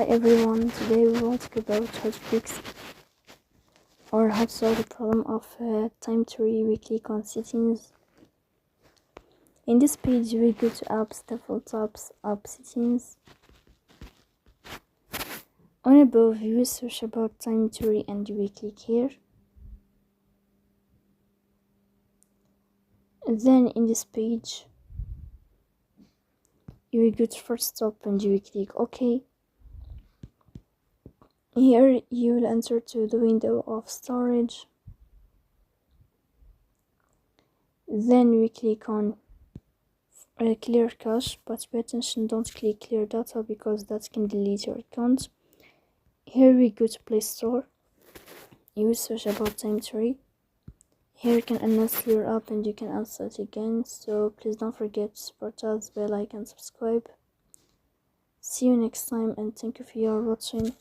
Everyone, today we will talk about how to fix or how to solve the problem of TimeTree. We click on settings. In this page we go to apps, default apps, app settings. On above you search about TimeTree and we click here. Then in this page you will go to first stop and you will click OK. Here you will enter to the window of storage. Then we click on clear cache, but pay attention, don't click clear data because that can delete your account. Here we go to Play Store. You will search about TimeTree. Here you can uninstall your app and you can install it again. So please don't forget to support us by like and subscribe. See you next time and thank you for your watching.